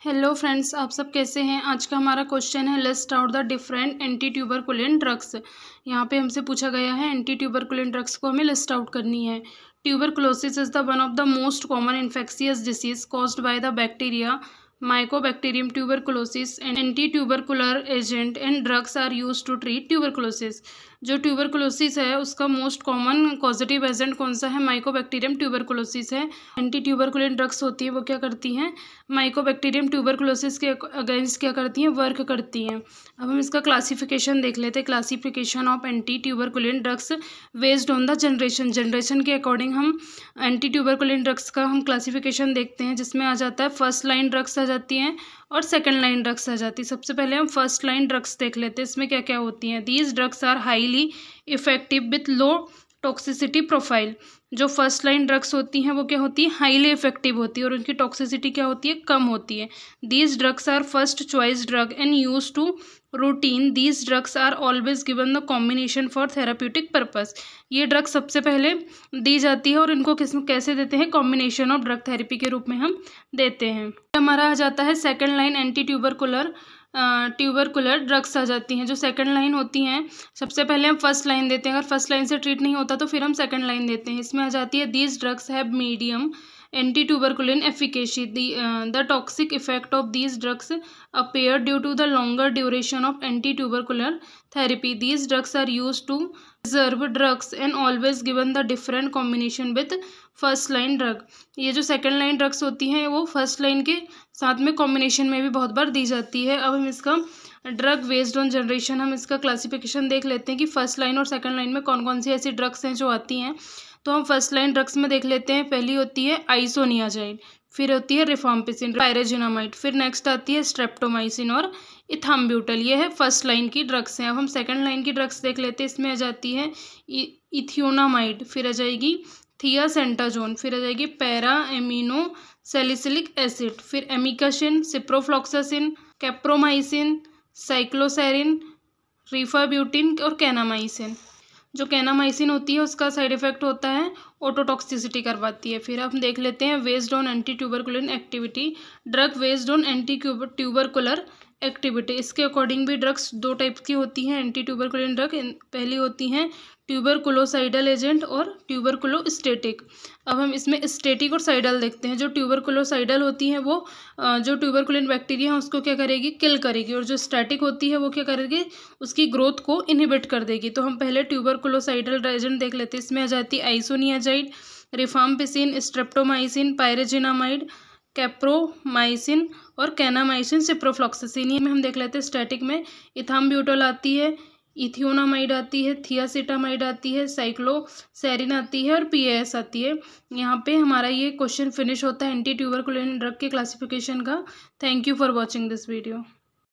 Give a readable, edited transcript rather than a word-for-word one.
Hello friends, आप सब कैसे हैं। आज का हमारा क्वेश्चन है list out the different anti tuberculin drugs. यहाँ पे हमसे पूछा गया है एंटी ट्यूबरकुलिन ड्रग्स को हमें लिस्ट आउट करनी है। Tuberculosis is the one of the most common infectious disease caused by the bacteria mycobacterium tuberculosis and anti tubercular agent and drugs are use to treat tuberculosis. जो tuberculosis है उसका most common positive agent कौन सा है? Mycobacterium tuberculosis है। Anti tuberculin drugs होती है वो क्या करती हैं? माइकोबैक्टीरियम ट्यूबरकुलोसिस के अगेंस्ट क्या करती हैं? वर्क करती हैं। अब हम इसका क्लासिफिकेशन देख लेते हैं। Classification of anti tuberculin drugs based on the generation के अकॉर्डिंग हम एंटी ट्यूबरकुलिन ड्रग्स का हम क्लासिफिकेशन देखते हैं, जिसमें आ जाता है फर्स्ट लाइन ड्रग्स आ जाती हैं और सेकंड लाइन ड्रग्स आ जाती है। सबसे पहले हम फर्स्ट लाइन ड्रग्स देख लेते हैं, इसमें क्या क्या होती हैं। These drugs are highly effective with low toxicity profile. जो फर्स्ट लाइन ड्रग्स होती हैं वो क्या होती है? हाईली इफेक्टिव होती है और उनकी टॉक्सिसिटी क्या होती है? कम होती है। These drugs are first choice drug and use to routine. These drugs are always given the combination for therapeutic purpose. ये ड्रग सबसे पहले दी जाती है और इनको कैसे देते हैं? कॉम्बिनेशन ऑफ ड्रग थेरेपी के रूप में हम देते हैं। हमारा आ जाता है second line anti tubercular drugs आ जाती हैं। जो सेकंड लाइन होती हैं, सबसे पहले हम फर्स्ट लाइन देते हैं। अगर फर्स्ट लाइन से ट्रीट नहीं होता तो फिर हम सेकंड लाइन देते हैं। इसमें आ जाती है these drugs have medium anti tuberculin efficacy. The toxic effect of these drugs appear due to the longer duration of anti-tubercular therapy. These drugs are used to reserve drugs and always given the different combination with first line drug. ये जो second line drugs होती हैं वो first line के साथ में combination में भी बहुत बार दी जाती है। अब हम इसका ड्रग बेस्ड ऑन जनरेशन हम इसका क्लासिफिकेशन देख लेते हैं कि फर्स्ट लाइन और सेकंड लाइन में कौन कौन सी ऐसी ड्रग्स हैं जो आती हैं। तो हम फर्स्ट लाइन ड्रग्स में देख लेते हैं। पहली होती है आइसोनियाजाइड, फिर होती है रिफाम्पिसिन, पायरेजिनामाइड, फिर नेक्स्ट आती है स्ट्रेप्टोमाइसिन और इथाम्ब्यूटल। ये है फर्स्ट लाइन की ड्रग्स हैं। अब हम सेकंड लाइन की ड्रग्स देख लेते हैं। इसमें आ जाती है इथियोनामाइड, फिर आ जाएगी थियासेंटाजोन, फिर आ जाएगी पैरा एमिनो सैलिसिलिक एसिड, फिर एमिकासिन, सिप्रोफ्लॉक्सासिन, कैप्रोमाइसिन, साइक्लोसैरिन, रिफाब्यूटिन और कैनामाइसिन। जो कैनामाइसिन होती है उसका साइड इफेक्ट होता है ऑटोटॉक्सिसिटी करवाती है। फिर हम देख लेते हैं based on anti tuberculin activity, drug based on anti tubercular activity. इसके अकॉर्डिंग भी ड्रग्स दो टाइप की होती हैं एंटी ट्यूबरकुलिन ड्रग। पहली होती हैं ट्यूबरकुलोसाइडल एजेंट और ट्यूबरकुलोस्टेटिक। अब हम इसमें स्टेटिक और साइडल देखते हैं। जो ट्यूबरकुलोसाइडल होती हैं वो जो ट्यूबरकुलिन बैक्टीरिया है उसको क्या करेगी? किल करेगी। और जो स्टैटिक होती है वो क्या करेगी? उसकी ग्रोथ को इनहिबिट कर देगी। तो हम पहले ट्यूबरकुलोसाइडल एजेंट देख लेते हैं। इसमें आ जाती है आइसोनियाजाइड, रिफाम्पिसिन, स्ट्रेप्टोमाइसिन, पायरेजिनामाइड, कैप्रोमाइसिन और कैनामाइसिन, सिप्रोफ्लॉक्सासिन। ये में हम देख लेते हैं। स्टैटिक में इथाम्ब्यूटल आती है, इथियोनामाइड आती है, थियासिटामाइड आती है, साइक्लोसैरिन आती है और पीएएस आती है। यहाँ पे हमारा ये क्वेश्चन फिनिश होता है एंटी ट्यूबरकुलिन ड्रग के क्लासिफिकेशन का। Thank you for watching this video.